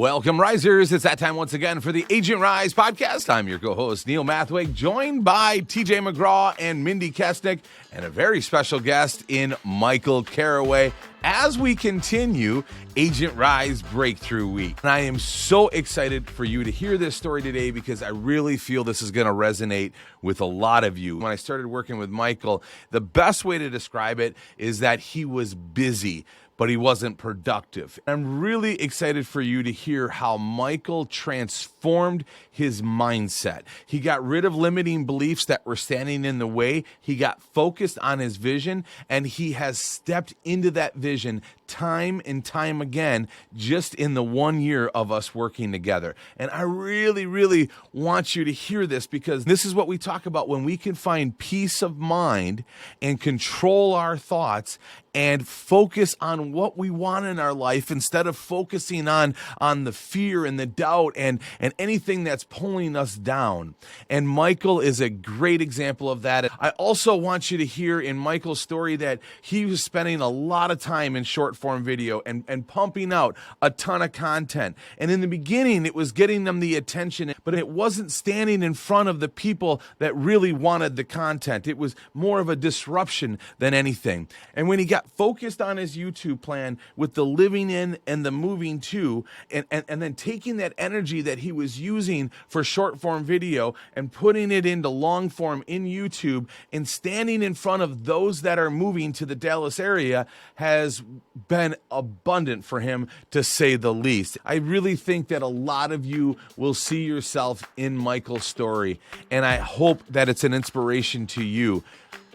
Welcome, Risers. It's that time once again for the Agent Rise podcast. I'm your co-host, Neil Mathwig, joined by TJ McGraw and Mindy Kesnick, and a very special guest in Michael Caraway as we continue Agent Rise Breakthrough Week. And I am so excited for you to hear this story today because I really feel this is going to resonate with a lot of you. When I started working with Michael, the best way to describe it is that he was busy, but he wasn't productive. I'm really excited for you to hear how Michael transformed his mindset. He got rid of limiting beliefs that were standing in the way. He got focused on his vision, and he has stepped into that vision time and time again, just in the 1 year of us working together. And I really, really want you to hear this because this is what we talk about when we can find peace of mind and control our thoughts and focus on what we want in our life instead of focusing on the fear and the doubt and anything that's pulling us down. And Michael is a great example of that. I also want you to hear in Michael's story that he was spending a lot of time in short form video and pumping out a ton of content. And in the beginning, it was getting them the attention, but it wasn't standing in front of the people that really wanted the content. It was more of a disruption than anything. And when he got focused on his YouTube plan with the living in and the moving to, and then taking that energy that he was using for short form video and putting it into long form in YouTube and standing in front of those that are moving to the Dallas area has been abundant for him, to say the least. I really think that a lot of you will see yourself in Michael's story, and I hope that it's an inspiration to you.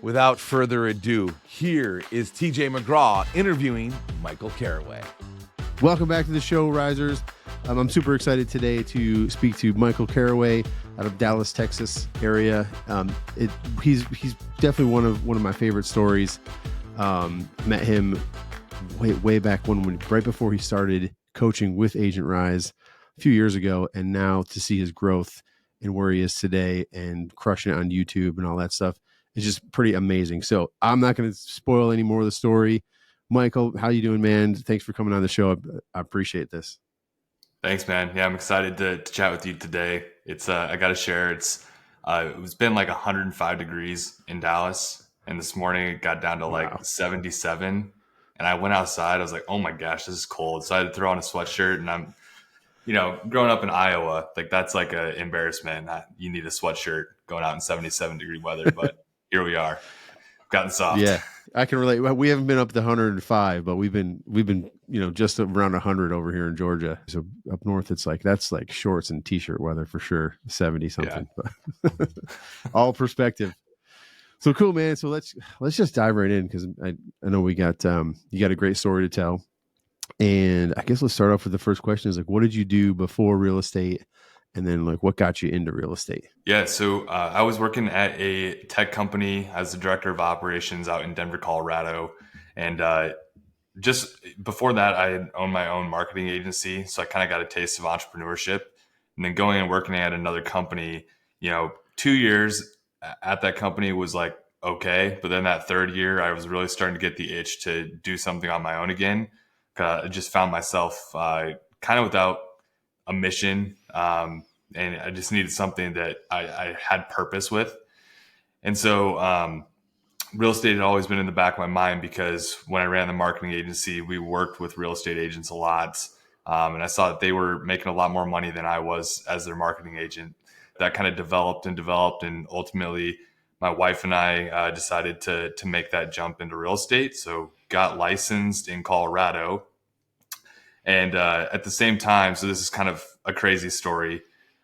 Without further ado, here is TJ McGraw interviewing Michael Caraway. Welcome back to the show, Risers. I'm super excited today to speak to Michael Caraway out of Dallas, Texas area. He's definitely one of my favorite stories. Met him way back when right before he started coaching with Agent Rise a few years ago, and now to see his growth and where he is today and crushing it on YouTube and all that stuff. It's just pretty amazing. So I'm not going to spoil any more of the story. Michael, how you doing, man? Thanks for coming on the show. I appreciate this. Thanks, man. Yeah, I'm excited to chat with you today. It's I got to share. It's been like 105 degrees in Dallas, and this morning it got down to like 77. And I went outside. I was like, oh my gosh, this is cold. So I had to throw on a sweatshirt. And I'm, growing up in Iowa, like that's like an embarrassment. You need a sweatshirt going out in 77 degree weather, but here we are, gotten soft. Yeah, I can relate. We haven't been up to 105, but we've been, just around 100 over here in Georgia. So up north, that's like shorts and t-shirt weather for sure. 70 something, but all perspective. So cool, man. So let's just dive right in because I know we got you got a great story to tell, and I guess let's start off with the first question: is like, what did you do before real estate? And then like, what got you into real estate? Yeah. So I was working at a tech company as the director of operations out in Denver, Colorado. And just before that, I had owned my own marketing agency. So I kind of got a taste of entrepreneurship, and then going and working at another company, 2 years at that company was like, okay. But then that third year, I was really starting to get the itch to do something on my own again. I just found myself kind of without a mission. And I just needed something that I had purpose with. And so real estate had always been in the back of my mind because when I ran the marketing agency, we worked with real estate agents a lot. And I saw that they were making a lot more money than I was as their marketing agent. That kind of developed. And ultimately, my wife and I decided to make that jump into real estate. So got licensed in Colorado. And at the same time, so this is kind of a crazy story.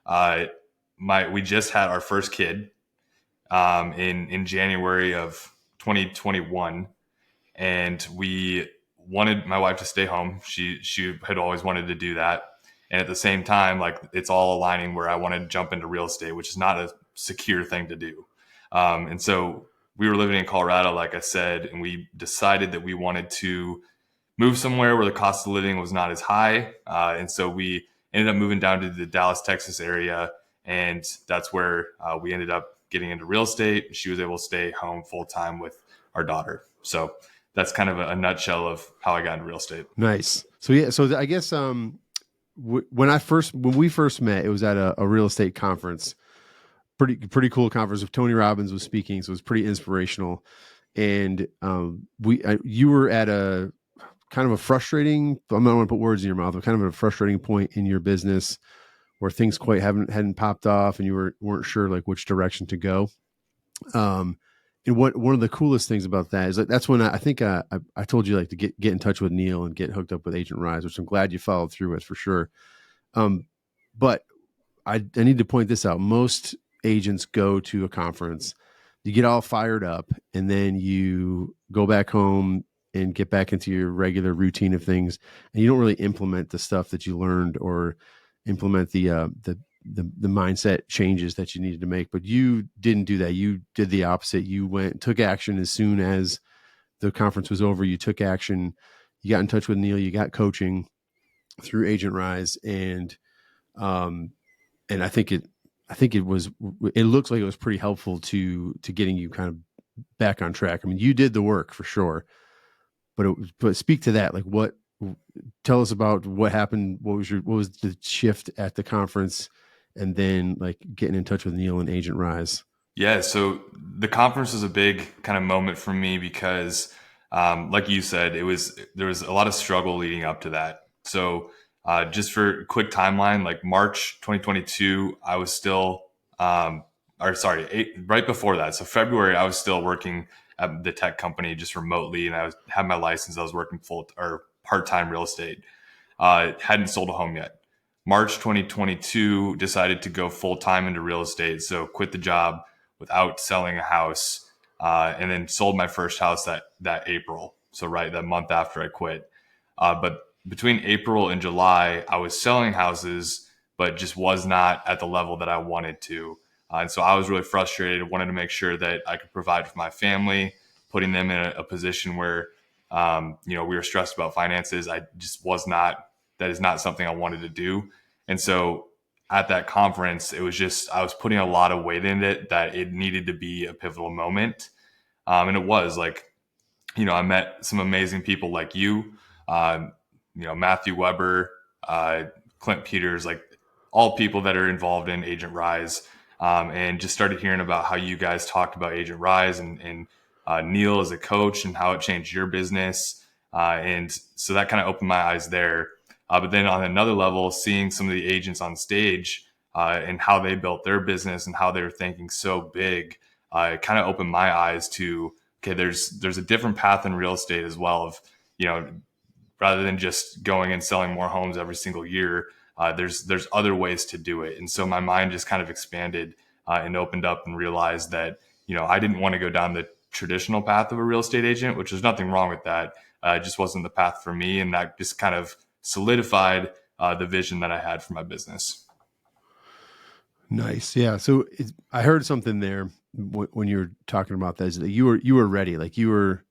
We just had our first kid in January of 2021, and we wanted my wife to stay home. She had always wanted to do that, and at the same time, like it's all aligning where I wanted to jump into real estate, which is not a secure thing to do. And so we were living in Colorado, like I said, and we decided that we wanted to move somewhere where the cost of living was not as high. And so we ended up moving down to the Dallas, Texas area. And that's where we ended up getting into real estate. She was able to stay home full time with our daughter. So that's kind of a nutshell of how I got into real estate. Nice. So yeah, so I guess when we first met, it was at a real estate conference, pretty cool conference. Tony Robbins was speaking, so it was pretty inspirational. And you were at a kind of a frustrating, I'm not want to put words in your mouth, but kind of a frustrating point in your business where things quite hadn't popped off, and you weren't sure like which direction to go. And one of the coolest things about that is that's when I think I told you like to get in touch with Neil and get hooked up with Agent Rise, which I'm glad you followed through with for sure. But I need to point this out. Most agents go to a conference, you get all fired up, and then you go back home and get back into your regular routine of things, and you don't really implement the stuff that you learned or implement the mindset changes that you needed to make. But you didn't do that. You did the opposite. You took action as soon as the conference was over. You took action. You got in touch with Neil. You got coaching through Agent Rise, and I think it looks like it was pretty helpful to getting you kind of back on track. I mean, you did the work for sure, but speak to that. Like, tell us about what happened. What was the shift at the conference, and then like getting in touch with Neil and Agent Rise? Yeah. So the conference was a big kind of moment for me because, like you said, there was a lot of struggle leading up to that. So, just for a quick timeline, like March 2022, I was still, right before that. So February, I was still working at the tech company just remotely, and had my license. I was working part-time real estate. Hadn't sold a home yet. March 2022, decided to go full-time into real estate. So quit the job without selling a house, and then sold my first house that April. So that month after I quit. But between April and July, I was selling houses, but just was not at the level that I wanted to. And so I was really frustrated, wanted to make sure that I could provide for my family, putting them in a position where, we were stressed about finances. That is not something I wanted to do. And so at that conference, it was just, I was putting a lot of weight in it that it needed to be a pivotal moment. And it was like, I met some amazing people like you, Matthew Weber, Clint Peters, like all people that are involved in Agent Rise, and just started hearing about how you guys talked about Agent Rise and Neil as a coach and how it changed your business. And so that kind of opened my eyes there. But then on another level, seeing some of the agents on stage and how they built their business and how they were thinking so big, it kind of opened my eyes to, okay, there's a different path in real estate as well of, rather than just going and selling more homes every single year, there's other ways to do it. And so my mind just kind of expanded and opened up and realized that, I didn't want to go down the traditional path of a real estate agent, which there's nothing wrong with that. It just wasn't the path for me. And that just kind of solidified the vision that I had for my business. Nice. Yeah. So I heard something there when you were talking about that, is that you were ready. Like you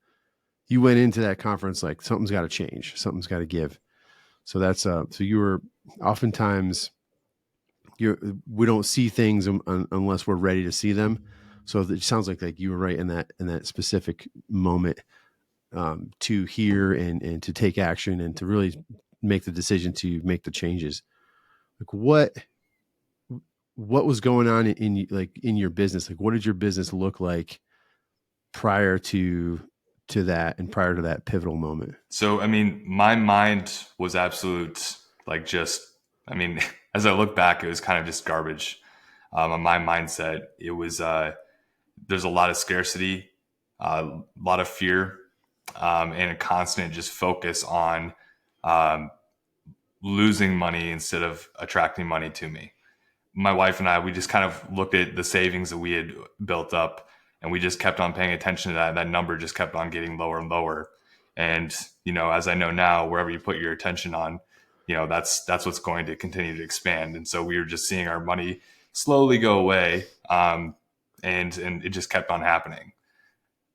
went into that conference like something's got to change, something's got to give. So that's so you were oftentimes we don't see things unless we're ready to see them. So it sounds like you were right in that specific moment to hear and to take action and to really make the decision to make the changes. Like what was going on in your business? Like, what did your business look like prior to that and prior to that pivotal moment? So, I mean, my mind was absolute, as I look back, it was kind of just garbage. On my mindset, it was, there's a lot of scarcity, a lot of fear, and a constant just focus on losing money instead of attracting money to me. My wife and I, we just kind of looked at the savings that we had built up, and we just kept on paying attention to that. That number just kept on getting lower and lower. And, as I know now, wherever you put your attention on, that's what's going to continue to expand. And so we were just seeing our money slowly go away. And it just kept on happening.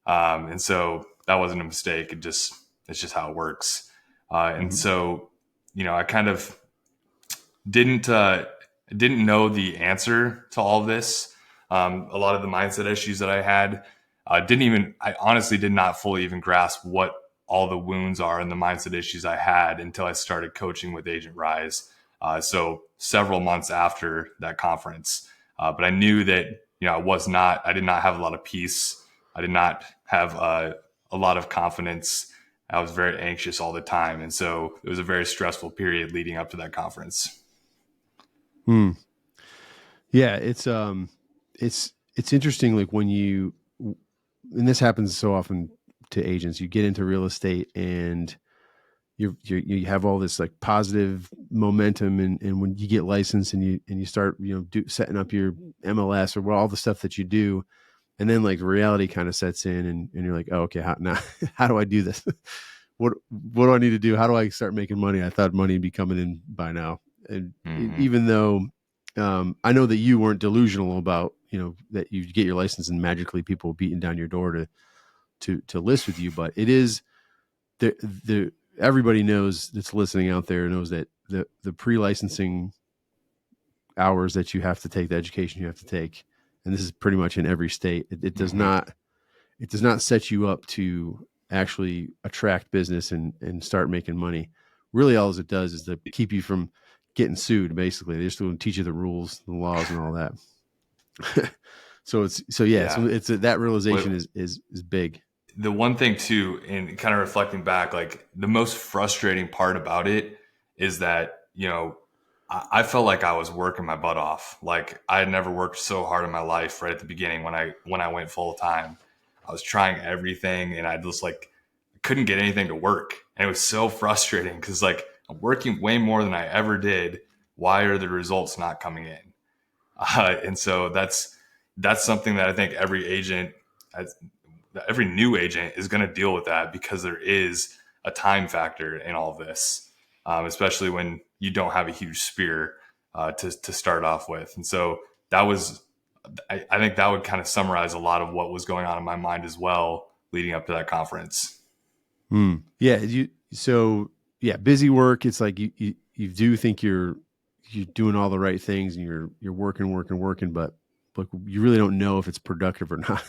And so that wasn't a mistake. It's just how it works. And so, I kind of didn't know the answer to all of this. A lot of the mindset issues that I had, I honestly did not fully even grasp what all the wounds are and the mindset issues I had until I started coaching with Agent Rise. So several months after that conference, but I knew that, I did not have a lot of peace. I did not have a lot of confidence. I was very anxious all the time. And so it was a very stressful period leading up to that conference. Hmm. Yeah, it's interesting. Like when and this happens so often to agents, you get into real estate and you have all this like positive momentum, and when you get licensed and you start setting up your MLS or all the stuff that you do, and then like reality kind of sets in, and you're like, oh, okay, now how do I do this? What do I need to do? How do I start making money? I thought money would be coming in by now, and even though I know that you weren't delusional about that you get your license and magically people beating down your door to list with you, but it is the everybody knows that's listening out there knows that the pre-licensing hours that you have to take, the education you have to take, and this is pretty much in every state, it does not set you up to actually attract business and start making money. Really, all it does is to keep you from getting sued. Basically, they just want to teach you the rules, the laws, and all that. So it's that realization is big. The one thing too, and kind of reflecting back, like the most frustrating part about it is that, I felt like I was working my butt off. Like I had never worked so hard in my life right at the beginning when I went full time. I was trying everything and I just like couldn't get anything to work. And it was so frustrating because like I'm working way more than I ever did. Why are the results not coming in? And so that's something that I think every new agent is going to deal with, that because there is a time factor in all of this, especially when you don't have a huge spear to start off with. And so I think that would kind of summarize a lot of what was going on in my mind as well, leading up to that conference. Yeah. Busy work. It's like you do think you're doing all the right things and you're working, but like you really don't know if it's productive or not,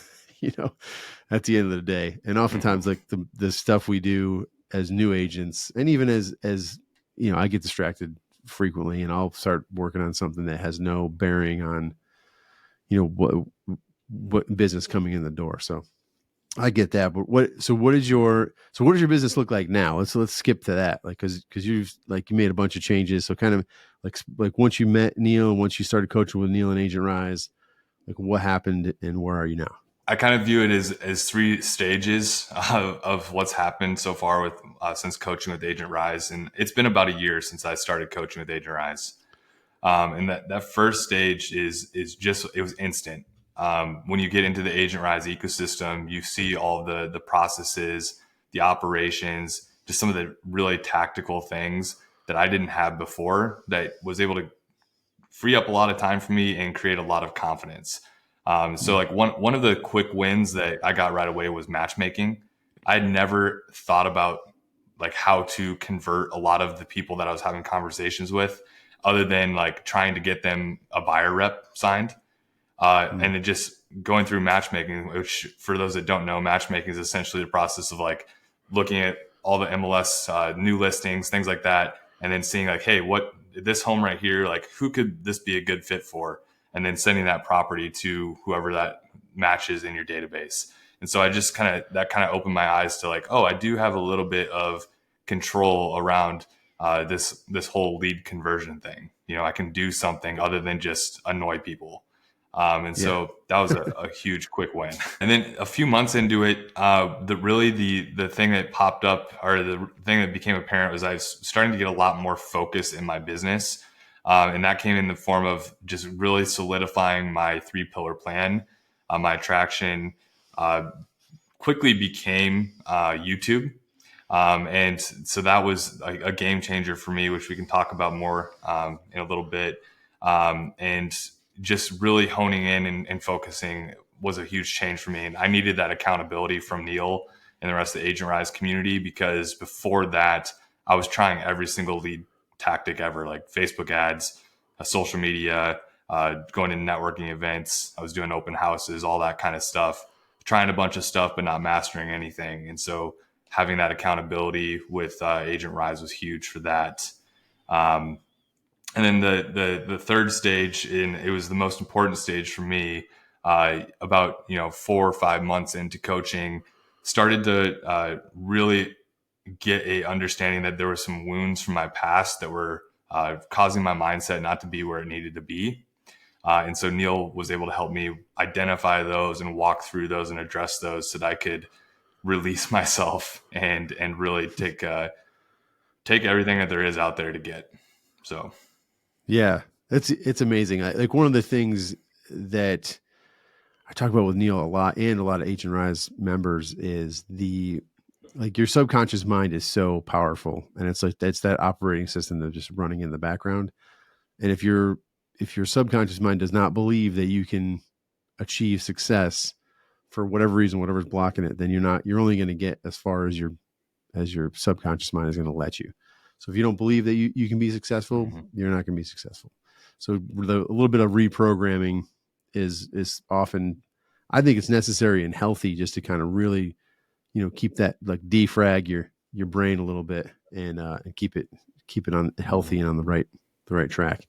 at the end of the day. And oftentimes like the stuff we do as new agents, and even as I get distracted frequently and I'll start working on something that has no bearing on, what business coming in the door. So I get that. But what does your business look like now? Let's skip to that. Like, cause you made a bunch of changes. So kind of like once you met Neil, once you started coaching with Neil and Agent Rise, like what happened and where are you now? I kind of view it as three stages of what's happened so far with since coaching with Agent Rise. And it's been about a year since I started coaching with Agent Rise. And that first stage is just, it was instant. When you get into the Agent Rise ecosystem, you see all the processes, the operations, just some of the really tactical things that I didn't have before that was able to free up a lot of time for me and create a lot of confidence. So like one of the quick wins that I got right away was matchmaking. I'd never thought about like how to convert a lot of the people that I was having conversations with, other than like trying to get them a buyer rep signed. And it just going through matchmaking, which for those that don't know, matchmaking is essentially the process of like looking at all the MLS new listings, things like that, and then seeing like, hey, what this home right here, like who could this be a good fit for? And then sending that property to whoever that matches in your database. And so I just kind of opened my eyes to like, oh, I do have a little bit of control around this whole lead conversion thing. I can do something other than just annoy people. So that was a huge quick win. And then a few months into it, the thing that popped up, or the thing that became apparent, was I was starting to get a lot more focus in my business. And that came in the form of just really solidifying my 3-pillar plan. My attraction quickly became YouTube. And so that was a game changer for me, which we can talk about more in a little bit. And just really honing in and focusing was a huge change for me. And I needed that accountability from Neil and the rest of the Agent Rise community, because before that, I was trying every single lead tactic ever, like Facebook ads, social media, going to networking events. I was doing open houses, all that kind of stuff, trying a bunch of stuff, but not mastering anything. And so having that accountability with Agent Rise was huge for that. And then the third stage, and it was the most important stage for me, about 4 or 5 months into coaching, started to really get a understanding that there were some wounds from my past that were causing my mindset not to be where it needed to be. And so Neil was able to help me identify those and walk through those and address those so that I could release myself and really take everything that there is out there to get. So Yeah, it's amazing. Like one of the things that I talk about with Neil a lot and a lot of Agent Rise members is like your subconscious mind is so powerful, and it's like that's that operating system that's just running in the background. And if your subconscious mind does not believe that you can achieve success for whatever reason, whatever's blocking it, then you're only going to get as far as your subconscious mind is going to let you. So if you don't believe that you can be successful, you're not going to be successful. So a little bit of reprogramming is often, I think it's necessary and healthy just to kind of really, keep that, like, defrag your brain a little bit and keep it on healthy and on the right track.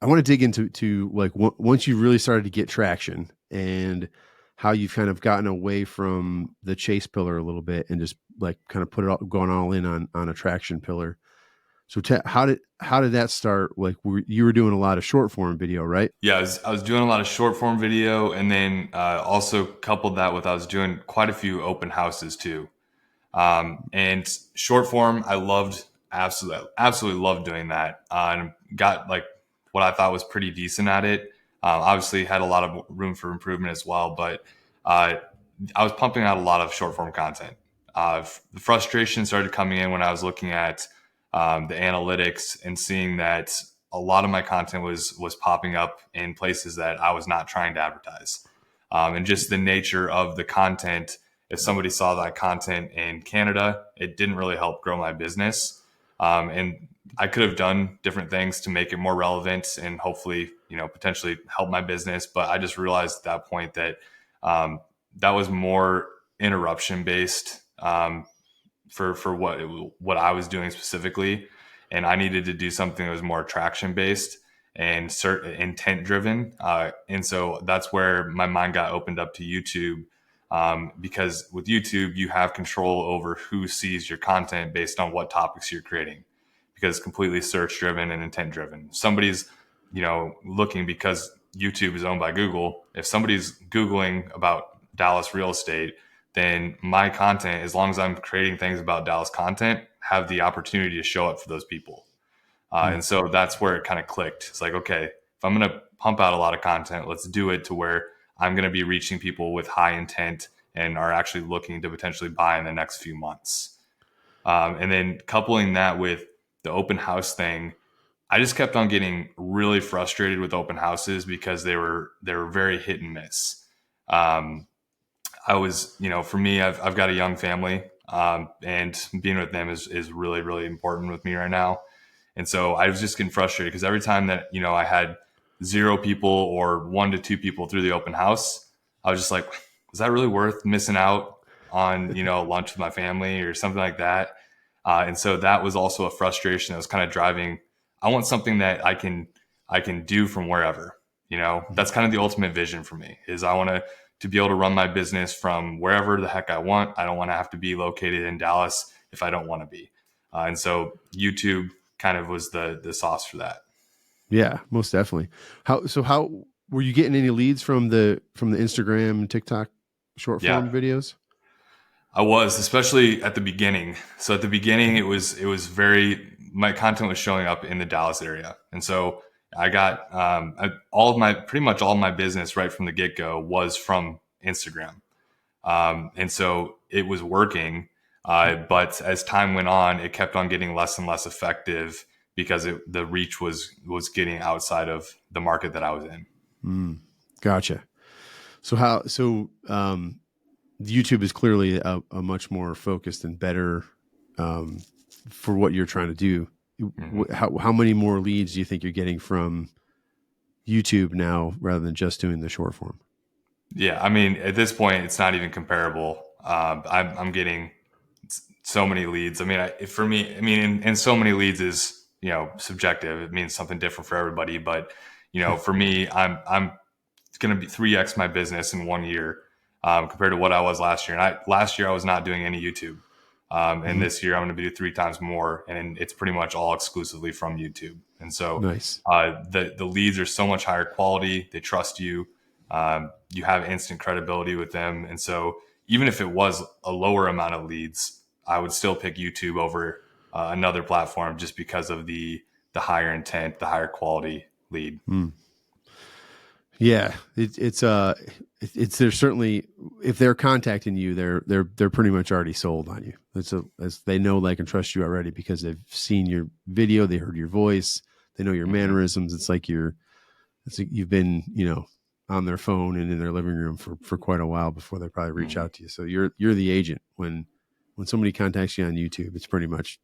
I want to dig into like once you really started to get traction and how you've kind of gotten away from the chase pillar a little bit and just like kind of going all in on a traction pillar. So how did that start? Like you were doing a lot of short form video, right? yeah, I was doing a lot of short form video, and then also coupled that with I was doing quite a few open houses too. And short form, I loved, absolutely loved doing that. And got like what I thought was pretty decent at it. Obviously had a lot of room for improvement as well, but I was pumping out a lot of short form content. The frustration started coming in when I was looking at the analytics and seeing that a lot of my content was popping up in places that I was not trying to advertise. And just the nature of the content, if somebody saw that content in Canada, it didn't really help grow my business. And I could have done different things to make it more relevant and hopefully, potentially help my business. But I just realized at that point that that was more interruption based for what I was doing specifically. And I needed to do something that was more attraction based and certain intent driven. And so that's where my mind got opened up to YouTube. Because with YouTube, you have control over who sees your content based on what topics you're creating, because it's completely search driven and intent driven. Somebody's, looking, because YouTube is owned by Google. If somebody's Googling about Dallas real estate, then my content, as long as I'm creating things about Dallas content, have the opportunity to show up for those people. And so that's where it kind of clicked. It's like, okay, if I'm going to pump out a lot of content, let's do it to where I'm going to be reaching people with high intent and are actually looking to potentially buy in the next few months. And then coupling that with the open house thing, I just kept on getting really frustrated with open houses because they were very hit and miss. I was, for me, I've got a young family, and being with them is really, really important with me right now. And so I was just getting frustrated because every time that, I had 0 people or 1 to 2 people through the open house, I was just like, was that really worth missing out on, lunch with my family or something like that? And so that was also a frustration that was kind of driving. I want something that I can do from wherever, that's kind of the ultimate vision for me, is I want to be able to run my business from wherever the heck I want. I don't want to have to be located in Dallas if I don't want to be. And so YouTube kind of was the sauce for that. Yeah, most definitely. How were you getting any leads from the Instagram and TikTok short form videos? I was, especially at the beginning. So at the beginning, it was my content was showing up in the Dallas area. And so I got pretty much all of my business right from the get go was from Instagram. And so it was working. But as time went on, it kept on getting less and less effective because the reach was getting outside of the market that I was in. Gotcha. So YouTube is clearly a much more focused and better for what you're trying to do. Mm-hmm. How many more leads do you think you're getting from YouTube now rather than just doing the short form? Yeah, I mean, at this point, it's not even comparable. I'm getting so many leads. I mean, for me, and so many leads is subjective. It means something different for everybody. But, for me, I'm going to be 3x my business in 1 year compared to what I was last year. And last year I was not doing any YouTube. And this year I'm going to be 3 times more, and it's pretty much all exclusively from YouTube. And so Nice. the leads are so much higher quality. They trust you. You have instant credibility with them. And so even if it was a lower amount of leads, I would still pick YouTube over another platform just because of the higher intent, the higher quality lead. Yeah, it's there's certainly, if they're contacting you, they're pretty much already sold on you. As they know, like, and trust you already because they've seen your video, they heard your voice, they know your mannerisms. It's like you've been, on their phone and in their living room for quite a while before they probably reach out to you. So you're the agent when somebody contacts you on YouTube. It's pretty much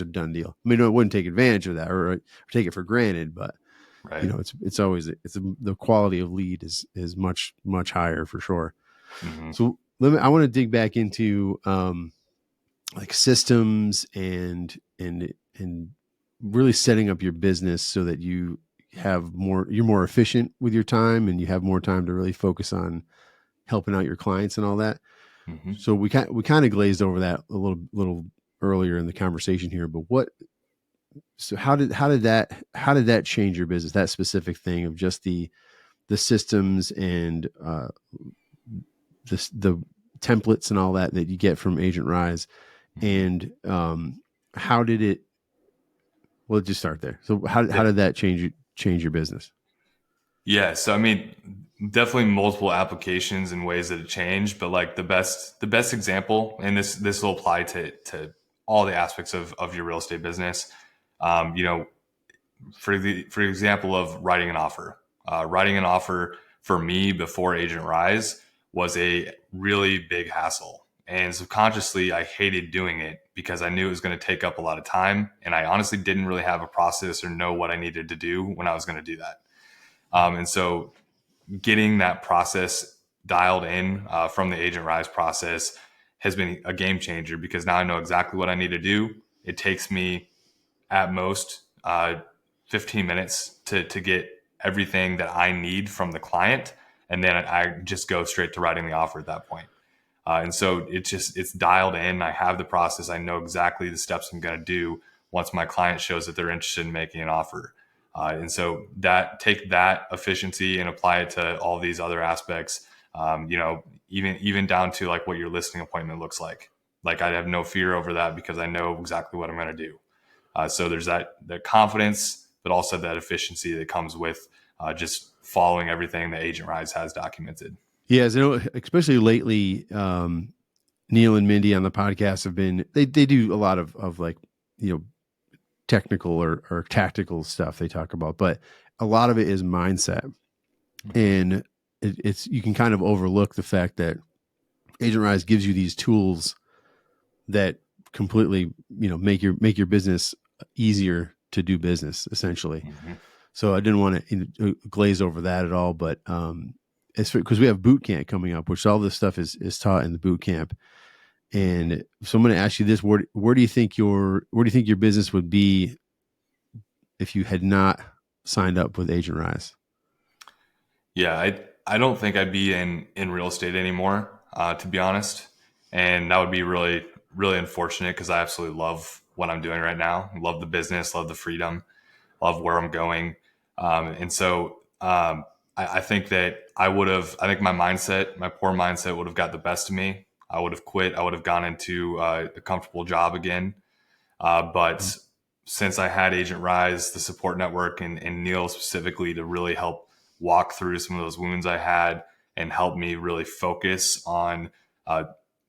a done deal. I mean, I wouldn't take advantage of that or take it for granted, but Right. it's always the quality of lead is much, much higher for sure. So I want to dig back into like systems and really setting up your business so that you're more efficient with your time and you have more time to really focus on helping out your clients and all that. So we kind of glazed over that a little earlier in the conversation here, but how did that change your business? That specific thing of just the systems and the templates and all that you get from Agent Rise, and how did it? Well, just start there. So how did that change your business? Yeah, so I mean, definitely multiple applications and ways that it changed, but like the best example, and this will apply to all the aspects of your real estate business. For the example of writing an offer. Writing an offer for me before Agent Rise was a really big hassle. And subconsciously, I hated doing it because I knew it was going to take up a lot of time. And I honestly didn't really have a process or know what I needed to do when I was going to do that. And so getting that process dialed in from the Agent Rise process has been a game changer because now I know exactly what I need to do. It takes me at most 15 minutes to get everything that I need from the client. And then I just go straight to writing the offer at that point. And so it's dialed in. I have the process. I know exactly the steps I'm going to do once my client shows that they're interested in making an offer. And so take that efficiency and apply it to all these other aspects, even down to like what your listing appointment looks like. Like I have no fear over that because I know exactly what I'm going to do. So there's that confidence, but also that efficiency that comes with just following everything that Agent Rise has documented. Yeah, especially lately, Neil and Mindy on the podcast have been, they do a lot of like, technical or tactical stuff they talk about, but a lot of it is mindset. And it's you can kind of overlook the fact that Agent Rise gives you these tools that completely, make your business easier to do business essentially. So I didn't want to glaze over that at all, but it's because we have boot camp coming up, which all this stuff is taught in the boot camp. And so I'm going to ask you this: where do you think your business would be if you had not signed up with Agent Rise? Yeah, I don't think I'd be in real estate anymore, to be honest. And that would be really, really unfortunate because I absolutely love what I'm doing right now. Love the business, love the freedom, love where I'm going. And so I think that I think my poor mindset would have got the best of me. I would have quit. I would have gone into a comfortable job again. But since I had Agent Rise, the support network, and Neil specifically to really help walk through some of those wounds I had and help me really focus on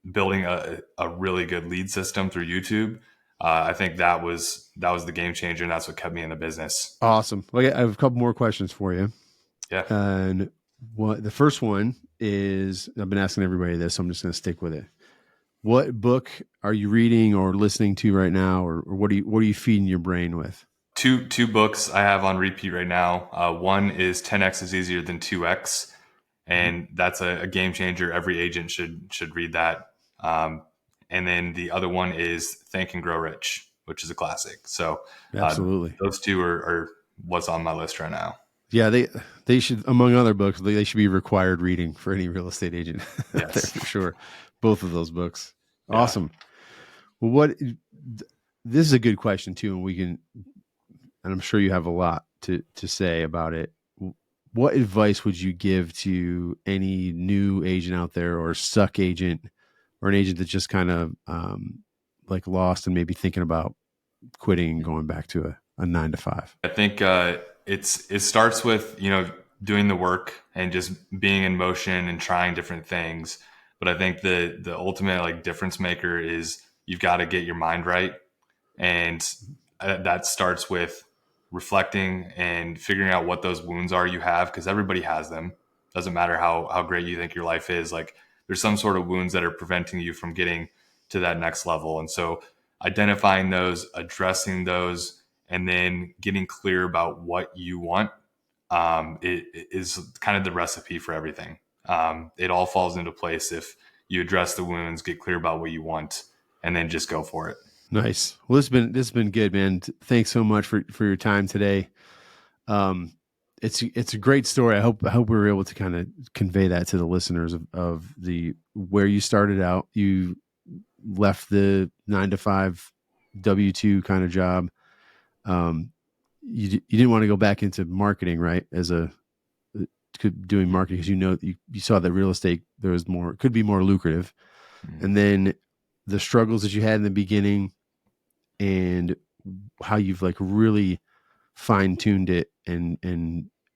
building a really good lead system through YouTube, I think that was the game changer, and that's what kept me in the business. Awesome. Well, I have a couple more questions for you. Yeah. And the first one is, I've been asking everybody this, so I'm just going to stick with it. What book are you reading or listening to right now, or what are you feeding your brain with? Two books I have on repeat right now. One is 10X is easier than 2X, and that's a game changer. Every agent should read that. And then the other one is Think and Grow Rich. which is a classic. So Absolutely. those two are what's on my list right now. Yeah, they should, among other books, they should be required reading for any real estate agent out there Yes. for sure. Both of those books. Yeah. Awesome. Well, this is a good question too, and I'm sure you have a lot to say about it. What advice would you give to any new agent out there, or suck agent, or an agent that's just kind of like lost and maybe thinking about quitting and going back to a 9 to 5? I think it starts with, doing the work and just being in motion and trying different things. But I think the ultimate like difference maker is you've got to get your mind right. And that starts with reflecting and figuring out what those wounds are you have, because everybody has them. Doesn't matter how great you think your life is. Like, there's some sort of wounds that are preventing you from getting to that next level. And so identifying those, addressing those, and then getting clear about what you want, it is kind of the recipe for everything. It all falls into place if you address the wounds, get clear about what you want, and then just go for it. Nice. Well, this has been good, man. Thanks so much for your time today. It's a great story. I hope we were able to kind of convey that to the listeners of the where you started out. You left the 9 to 5 W-2 kind of job. You didn't want to go back into marketing, right? Doing marketing, because you saw that real estate could be more lucrative, and then the struggles that you had in the beginning, and how you've like really fine-tuned it, and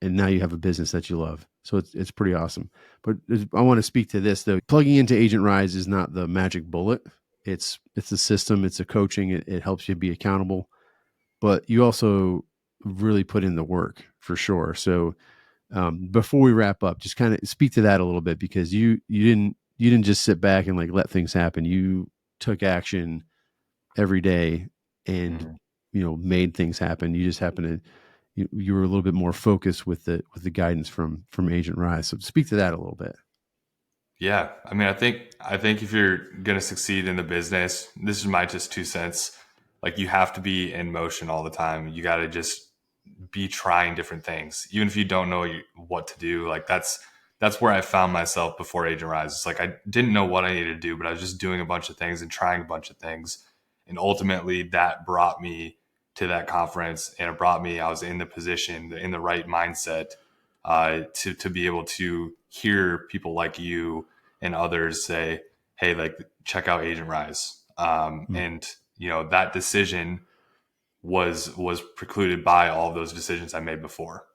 now you have a business that you love. So it's pretty awesome. But I want to speak to this though. Plugging into Agent Rise is not the magic bullet. It's a system. It's a coaching. It helps you be accountable, but you also really put in the work for sure. So before we wrap up, just kind of speak to that a little bit, because you didn't just sit back and like let things happen. You took action every day and made things happen. You just happened to you were a little bit more focused with the guidance from Agent Rise. So speak to that a little bit. Yeah. I mean, I think if you're going to succeed in the business, this is my just 2 cents. Like, you have to be in motion all the time. You got to just be trying different things, even if you don't know what to do. Like, that's where I found myself before Agent Rise. It's like, I didn't know what I needed to do, but I was just doing a bunch of things and trying a bunch of things. And ultimately that brought me to that conference, and I was in the position, in the right mindset, to be able to hear people like you and others say, hey, like, check out Agent Rise. And that decision was precluded by all of those decisions I made before.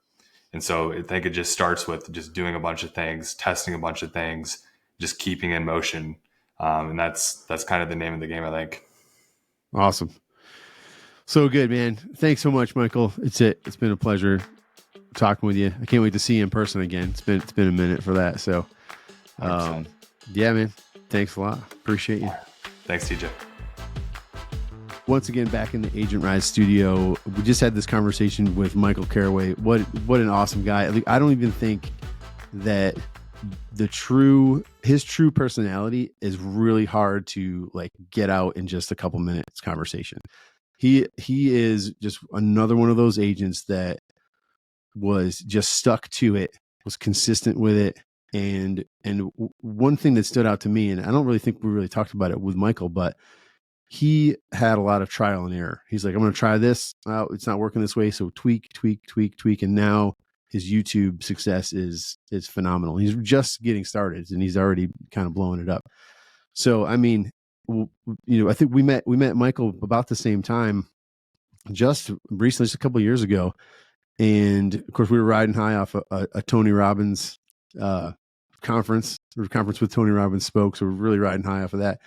And so I think it just starts with just doing a bunch of things, testing a bunch of things, just keeping in motion. And that's kind of the name of the game, I think. Awesome. So good, man. Thanks so much, Michael. It's been a pleasure talking with you. I can't wait to see you in person again. It's been a minute for that. So, yeah, man. Thanks a lot. Appreciate you. Thanks, TJ. Once again, back in the Agent Rise studio, we just had this conversation with Michael Caraway. What an awesome guy. I don't even think that his true personality is really hard to like get out in just a couple minutes conversation. He is just another one of those agents that was just stuck to it, was consistent with it. And one thing that stood out to me, and I don't really think we really talked about it with Michael, but he had a lot of trial and error. He's like, I'm going to try this. Oh, it's not working this way. So tweak. And now his YouTube success is phenomenal. He's just getting started, and he's already kind of blowing it up. So, I mean, I think we met Michael about the same time, just recently, just a couple of years ago. And of course, we were riding high off a Tony Robbins conference with Tony Robbins spoke. So we're really riding high off of that.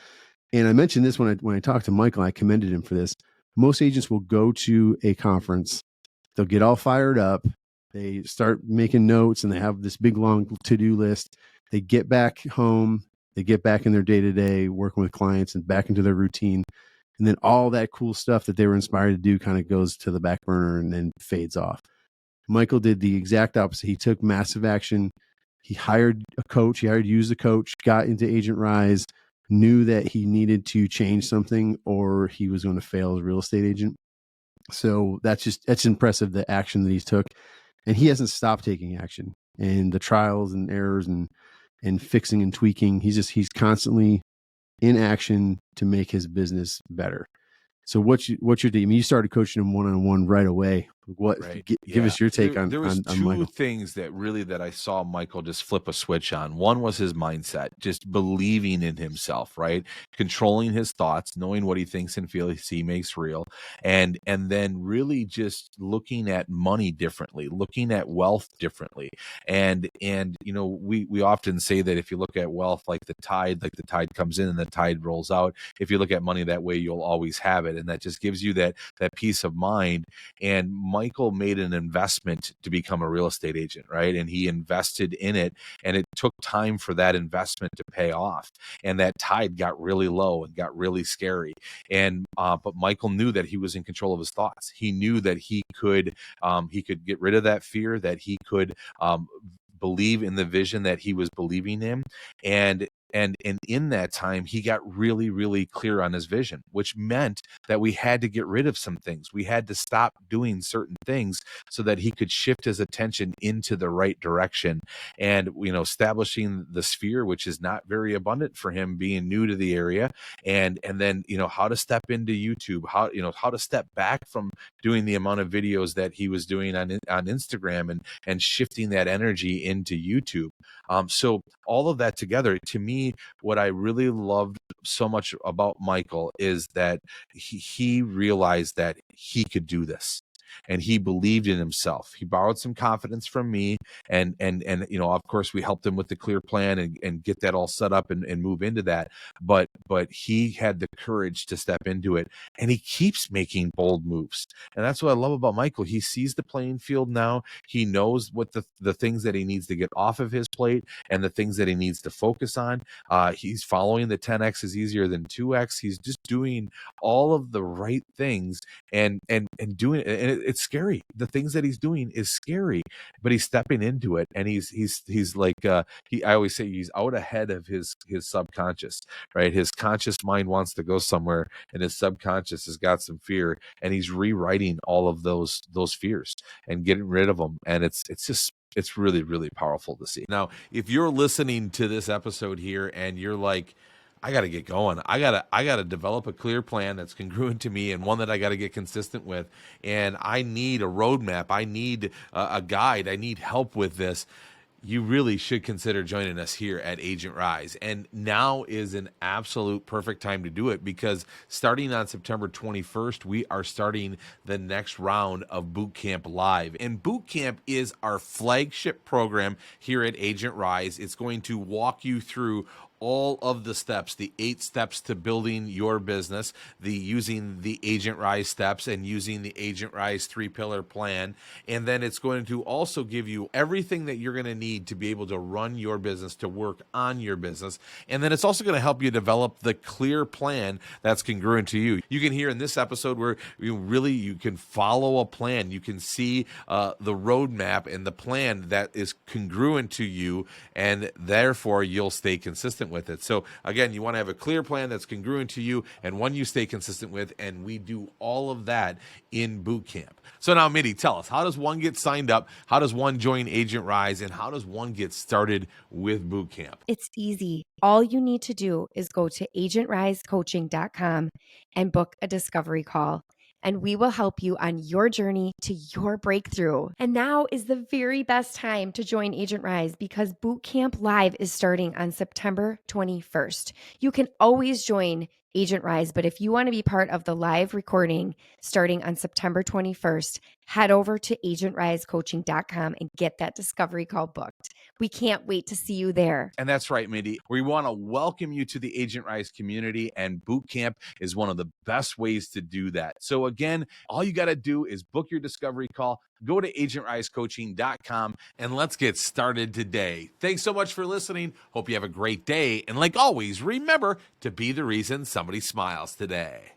And I mentioned this when I talked to Michael. I commended him for this. Most agents will go to a conference, they'll get all fired up, they start making notes, and they have this big long to-do list. They get back home, they get back in their day-to-day working with clients and back into their routine. And then all that cool stuff that they were inspired to do kind of goes to the back burner and then fades off. Michael did the exact opposite. He took massive action. He hired a coach. He hired you as a coach, got into Agent Rise, knew that he needed to change something or he was going to fail as a real estate agent. So that's impressive, the action that he took. And he hasn't stopped taking action, and the trials and errors and fixing and tweaking. He's constantly in action to make his business better. So what's your team? I mean, you started coaching him one-on-one right away. Right. Give us your take on There was two Michael. things that I saw Michael just flip a switch on. One was his mindset, just believing in himself, right? Controlling his thoughts, knowing what he thinks and feels he makes real, and then really just looking at money differently, looking at wealth differently. And we often say that if you look at wealth like the tide comes in and the tide rolls out. If you look at money that way, you'll always have it, and that just gives you that peace of mind. And Michael made an investment to become a real estate agent, right? And he invested in it, and it took time for that investment to pay off. And that tide got really low and got really scary. And but Michael knew that he was in control of his thoughts. He knew that he could get rid of that fear, that he could believe in the vision that he was believing in. And in that time, he got really, really clear on his vision, which meant that we had to get rid of some things. We had to stop doing certain things so that he could shift his attention into the right direction. And, establishing the sphere, which is not very abundant for him being new to the area. And then, how to step into YouTube, how to step back from doing the amount of videos that he was doing on Instagram and shifting that energy into YouTube. So all of that together, to me, what I really loved so much about Michael is that he realized that he could do this. And he believed in himself. He borrowed some confidence from me, and of course we helped him with the clear plan and get that all set up and move into that. But he had the courage to step into it, and he keeps making bold moves. And that's what I love about Michael. He sees the playing field now. He knows what the things that he needs to get off of his plate and the things that he needs to focus on. He's following the 10x is easier than 2x. He's just doing all of the right things and doing it. And it's scary. The things that he's doing is scary, but he's stepping into it. And he's like, I always say he's out ahead of his subconscious, right? His conscious mind wants to go somewhere, and his subconscious has got some fear, and he's rewriting all of those fears and getting rid of them. And it's really, really powerful to see. Now, if you're listening to this episode here and you're like, I got to get going. I got to develop a clear plan that's congruent to me and one that I got to get consistent with. And I need a roadmap. I need a guide. I need help with this. You really should consider joining us here at Agent Rise. And now is an absolute perfect time to do it, because starting on September 21st, we are starting the next round of Bootcamp Live. And Bootcamp is our flagship program here at Agent Rise. It's going to walk you through all of the steps, the 8 steps to building your business, using the Agent Rise steps and using the Agent Rise 3-pillar plan. And then it's going to also give you everything that you're going to need to be able to run your business, to work on your business. And then it's also going to help you develop the clear plan that's congruent to you. You can hear in this episode where you can follow a plan. You can see the roadmap and the plan that is congruent to you, and therefore you'll stay consistent with it. So again, you want to have a clear plan that's congruent to you and one you stay consistent with, and we do all of that in Bootcamp. So now, Mindy, tell us, how does one get signed up? How does one join Agent Rise? And how does one get started with Bootcamp? It's easy. All you need to do is go to agentrisecoaching.com and book a discovery call, and we will help you on your journey to your breakthrough. And now is the very best time to join Agent Rise, because Bootcamp Live is starting on September 21st. You can always join Agent Rise, but if you want to be part of the live recording starting on September 21st, head over to agentrisecoaching.com and get that discovery call booked. We can't wait to see you there. And that's right, Mindy. We want to welcome you to the Agent Rise community, and Bootcamp is one of the best ways to do that. So again, all you got to do is book your discovery call. Go to agentrisecoaching.com and let's get started today. Thanks so much for listening. Hope you have a great day. And like always, remember to be the reason somebody smiles today.